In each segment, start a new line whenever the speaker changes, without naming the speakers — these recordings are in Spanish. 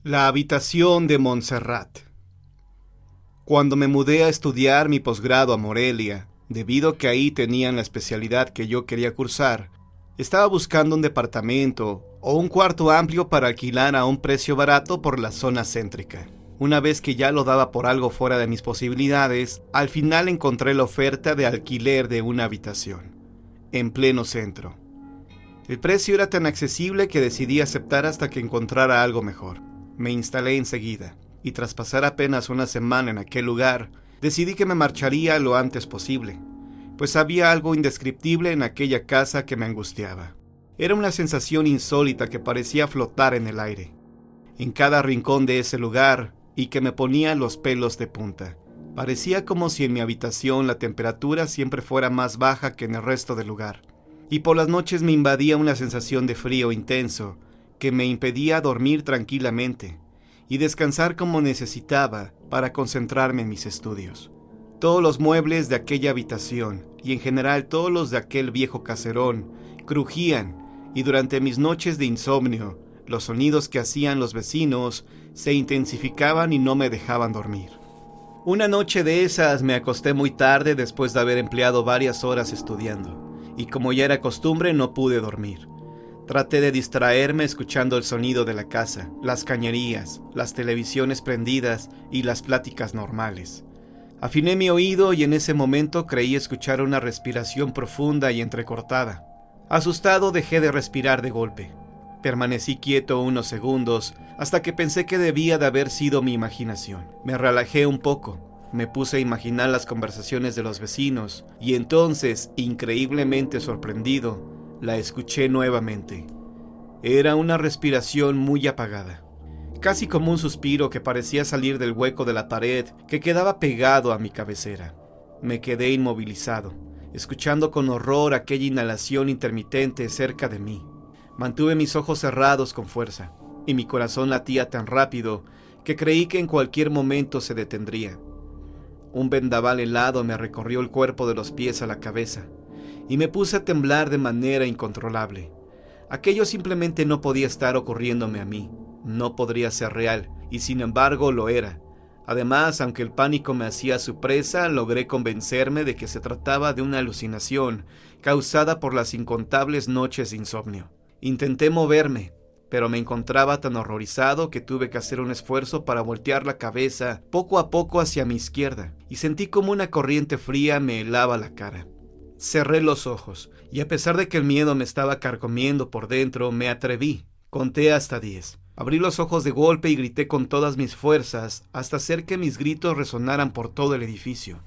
La habitación de Montserrat. Cuando me mudé a estudiar mi posgrado a Morelia, debido a que ahí tenían la especialidad que yo quería cursar, estaba buscando un departamento o un cuarto amplio para alquilar a un precio barato por la zona céntrica. Una vez que ya lo daba por algo fuera de mis posibilidades, al final encontré la oferta de alquiler de una habitación, en pleno centro. El precio era tan accesible que decidí aceptar hasta que encontrara algo mejor. Me instalé enseguida, y tras pasar apenas una semana en aquel lugar, decidí que me marcharía lo antes posible, pues había algo indescriptible en aquella casa que me angustiaba. Era una sensación insólita que parecía flotar en el aire, en cada rincón de ese lugar, y que me ponía los pelos de punta. Parecía como si en mi habitación la temperatura siempre fuera más baja que en el resto del lugar, y por las noches me invadía una sensación de frío intenso, que me impedía dormir tranquilamente y descansar como necesitaba para concentrarme en mis estudios. Todos los muebles de aquella habitación, y en general todos los de aquel viejo caserón, crujían, y durante mis noches de insomnio, los sonidos que hacían los vecinos se intensificaban y no me dejaban dormir. Una noche de esas me acosté muy tarde después de haber empleado varias horas estudiando, y como ya era costumbre no pude dormir. Traté de distraerme escuchando el sonido de la casa, las cañerías, las televisiones prendidas y las pláticas normales. Afiné mi oído y en ese momento creí escuchar una respiración profunda y entrecortada. Asustado dejé de respirar de golpe. Permanecí quieto unos segundos hasta que pensé que debía de haber sido mi imaginación. Me relajé un poco. Me puse a imaginar las conversaciones de los vecinos y entonces, increíblemente sorprendido, la escuché nuevamente. Era una respiración muy apagada, casi como un suspiro que parecía salir del hueco de la pared que quedaba pegado a mi cabecera. Me quedé inmovilizado, escuchando con horror aquella inhalación intermitente cerca de mí. Mantuve mis ojos cerrados con fuerza, y mi corazón latía tan rápido que creí que en cualquier momento se detendría. Un vendaval helado me recorrió el cuerpo de los pies a la cabeza, y me puse a temblar de manera incontrolable. Aquello simplemente no podía estar ocurriéndome a mí, no podría ser real, y sin embargo lo era. Además, aunque el pánico me hacía su presa, logré convencerme de que se trataba de una alucinación causada por las incontables noches de insomnio. Intenté moverme, pero me encontraba tan horrorizado que tuve que hacer un esfuerzo para voltear la cabeza poco a poco hacia mi izquierda, y sentí como una corriente fría me helaba la cara. Cerré los ojos, y a pesar de que el miedo me estaba carcomiendo por dentro, me atreví. Conté hasta 10. Abrí los ojos de golpe y grité con todas mis fuerzas, hasta hacer que mis gritos resonaran por todo el edificio.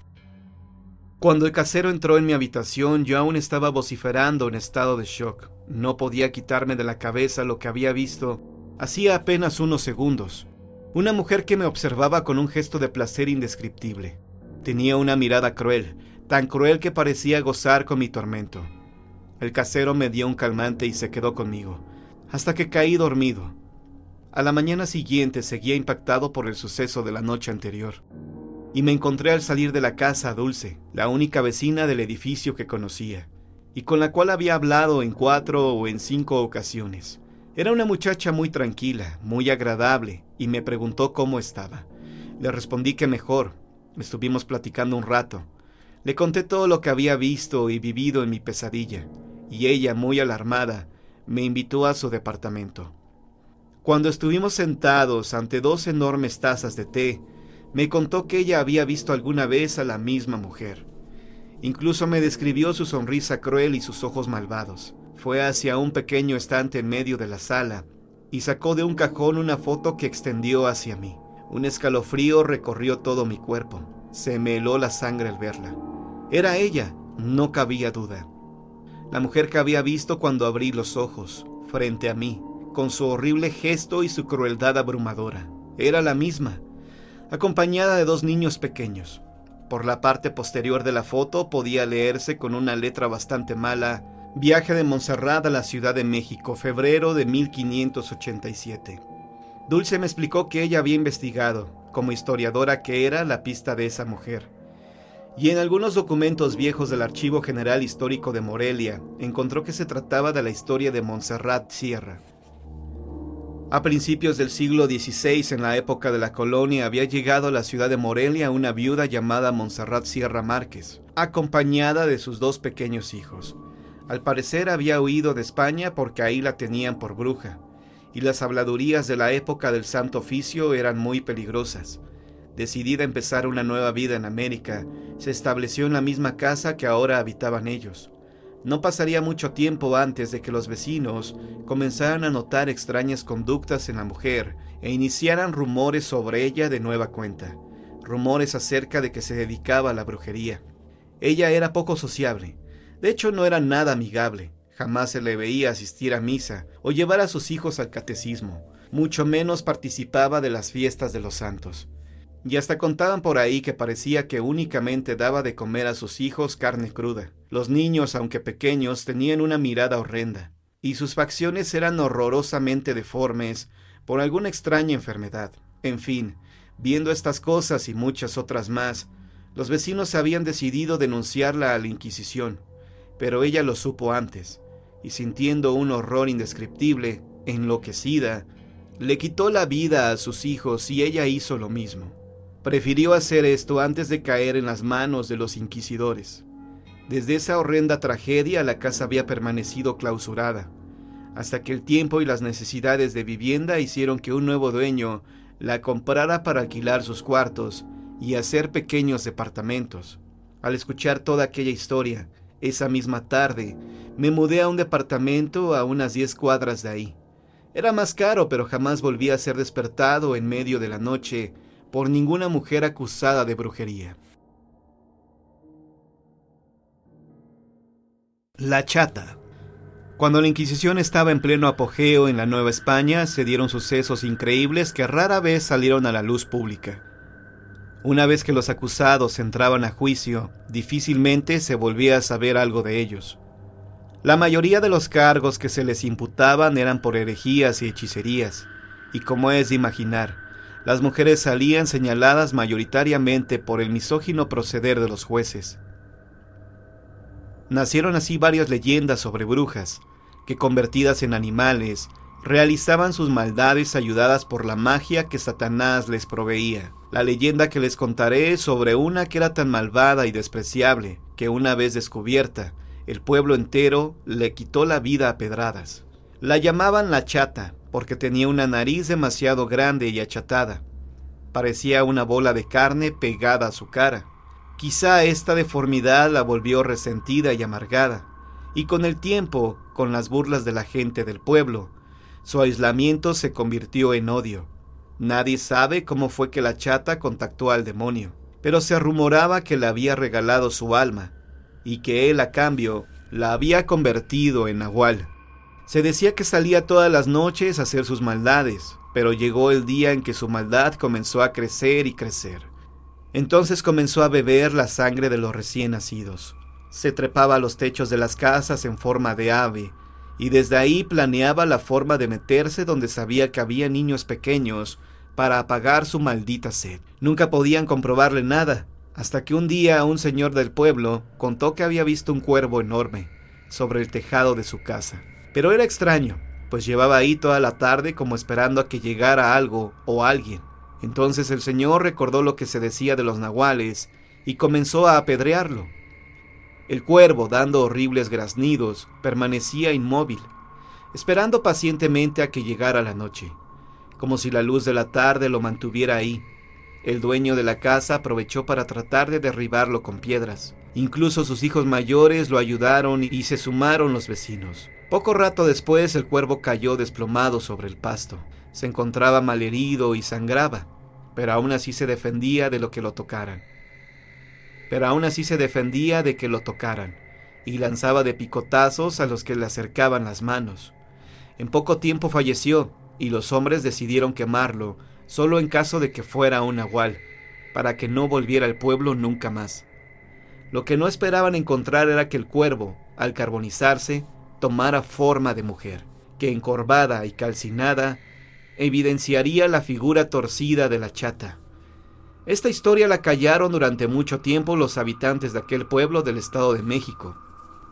Cuando el casero entró en mi habitación, yo aún estaba vociferando en estado de shock. No podía quitarme de la cabeza lo que había visto hacía apenas unos segundos. Una mujer que me observaba con un gesto de placer indescriptible. Tenía una mirada cruel, tan cruel que parecía gozar con mi tormento. El casero me dio un calmante y se quedó conmigo, hasta que caí dormido. A la mañana siguiente seguía impactado por el suceso de la noche anterior, y me encontré al salir de la casa a Dulce, la única vecina del edificio que conocía, y con la cual había hablado en 4 o en 5 ocasiones. Era una muchacha muy tranquila, muy agradable, y me preguntó cómo estaba. Le respondí que mejor. Estuvimos platicando un rato. Le conté todo lo que había visto y vivido en mi pesadilla, y ella, muy alarmada, me invitó a su departamento. Cuando estuvimos sentados ante 2 enormes tazas de té, me contó que ella había visto alguna vez a la misma mujer. Incluso me describió su sonrisa cruel y sus ojos malvados. Fue hacia un pequeño estante en medio de la sala y sacó de un cajón una foto que extendió hacia mí. Un escalofrío recorrió todo mi cuerpo. Se me heló la sangre al verla. Era ella, no cabía duda. La mujer que había visto cuando abrí los ojos, frente a mí, con su horrible gesto y su crueldad abrumadora. Era la misma, acompañada de 2 niños pequeños. Por la parte posterior de la foto podía leerse con una letra bastante mala: Viaje de Montserrat a la Ciudad de México, febrero de 1587. Dulce me explicó que ella había investigado, como historiadora que era, la pista de esa mujer, y en algunos documentos viejos del Archivo General Histórico de Morelia encontró que se trataba de la historia de Montserrat Sierra. A principios del siglo XVI, en la época de la colonia, había llegado a la ciudad de Morelia una viuda llamada Montserrat Sierra Márquez, acompañada de sus 2 pequeños hijos. Al parecer había huido de España porque ahí la tenían por bruja, y las habladurías de la época del Santo Oficio eran muy peligrosas. Decidida a empezar una nueva vida en América, se estableció en la misma casa que ahora habitaban ellos. No pasaría mucho tiempo antes de que los vecinos comenzaran a notar extrañas conductas en la mujer e iniciaran rumores sobre ella de nueva cuenta, rumores acerca de que se dedicaba a la brujería. Ella era poco sociable, de hecho no era nada amigable, jamás se le veía asistir a misa o llevar a sus hijos al catecismo, mucho menos participaba de las fiestas de los santos. Y hasta contaban por ahí que parecía que únicamente daba de comer a sus hijos carne cruda. Los niños, aunque pequeños, tenían una mirada horrenda, y sus facciones eran horrorosamente deformes por alguna extraña enfermedad. En fin, viendo estas cosas y muchas otras más, los vecinos habían decidido denunciarla a la Inquisición, pero ella lo supo antes, y sintiendo un horror indescriptible, enloquecida, le quitó la vida a sus hijos y ella hizo lo mismo. Prefirió hacer esto antes de caer en las manos de los inquisidores. Desde esa horrenda tragedia la casa había permanecido clausurada, hasta que el tiempo y las necesidades de vivienda hicieron que un nuevo dueño la comprara para alquilar sus cuartos y hacer pequeños departamentos. Al escuchar toda aquella historia, esa misma tarde, me mudé a un departamento a unas 10 cuadras de ahí. Era más caro, pero jamás volví a ser despertado en medio de la noche por ninguna mujer acusada de brujería. La Chata. Cuando la Inquisición estaba en pleno apogeo en la Nueva España, se dieron sucesos increíbles que rara vez salieron a la luz pública. Una vez que los acusados entraban a juicio, difícilmente se volvía a saber algo de ellos. La mayoría de los cargos que se les imputaban eran por herejías y hechicerías, y como es de imaginar, las mujeres salían señaladas mayoritariamente por el misógino proceder de los jueces. Nacieron así varias leyendas sobre brujas, que convertidas en animales, realizaban sus maldades ayudadas por la magia que Satanás les proveía. La leyenda que les contaré es sobre una que era tan malvada y despreciable, que una vez descubierta, el pueblo entero le quitó la vida a pedradas. La llamaban la Chata, porque tenía una nariz demasiado grande y achatada. Parecía una bola de carne pegada a su cara. Quizá esta deformidad la volvió resentida y amargada, y con el tiempo, con las burlas de la gente del pueblo, su aislamiento se convirtió en odio. Nadie sabe cómo fue que la Chata contactó al demonio, pero se rumoraba que le había regalado su alma, y que él a cambio la había convertido en nahual. Se decía que salía todas las noches a hacer sus maldades, pero llegó el día en que su maldad comenzó a crecer y crecer. Entonces comenzó a beber la sangre de los recién nacidos. Se trepaba a los techos de las casas en forma de ave, y desde ahí planeaba la forma de meterse donde sabía que había niños pequeños para apagar su maldita sed. Nunca podían comprobarle nada, hasta que un día un señor del pueblo contó que había visto un cuervo enorme sobre el tejado de su casa. Pero era extraño, pues llevaba ahí toda la tarde como esperando a que llegara algo o alguien. Entonces el señor recordó lo que se decía de los nahuales y comenzó a apedrearlo. El cuervo, dando horribles graznidos, permanecía inmóvil, esperando pacientemente a que llegara la noche, como si la luz de la tarde lo mantuviera ahí. El dueño de la casa aprovechó para tratar de derribarlo con piedras. Incluso sus hijos mayores lo ayudaron y se sumaron los vecinos. Poco rato después el cuervo cayó desplomado sobre el pasto. Se encontraba malherido y sangraba, pero aún así se defendía de que lo tocaran. Y lanzaba de picotazos a los que le acercaban las manos. En poco tiempo falleció, y los hombres decidieron quemarlo, solo en caso de que fuera un nahual, para que no volviera al pueblo nunca más. Lo que no esperaban encontrar era que el cuervo, al carbonizarse, tomara forma de mujer, que encorvada y calcinada, evidenciaría la figura torcida de la Chata. Esta historia la callaron durante mucho tiempo los habitantes de aquel pueblo del Estado de México,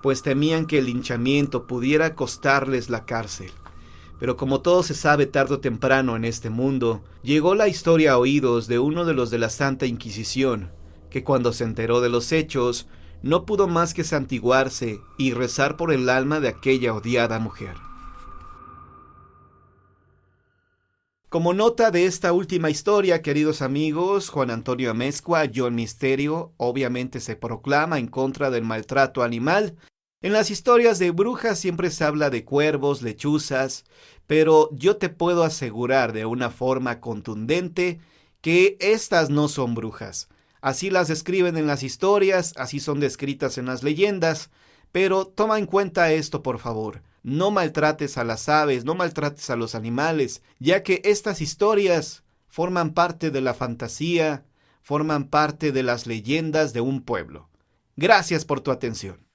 pues temían que el linchamiento pudiera costarles la cárcel. Pero como todo se sabe tarde o temprano en este mundo, llegó la historia a oídos de uno de los de la Santa Inquisición, que cuando se enteró de los hechos, no pudo más que santiguarse y rezar por el alma de aquella odiada mujer. Como nota de esta última historia, queridos amigos, Juan Antonio Amezcua, John Misterio, obviamente se proclama en contra del maltrato animal. En las historias de brujas siempre se habla de cuervos, lechuzas, pero yo te puedo asegurar de una forma contundente que estas no son brujas. Así las describen en las historias, así son descritas en las leyendas, pero toma en cuenta esto, por favor. No maltrates a las aves, no maltrates a los animales, ya que estas historias forman parte de la fantasía, forman parte de las leyendas de un pueblo. Gracias por tu atención.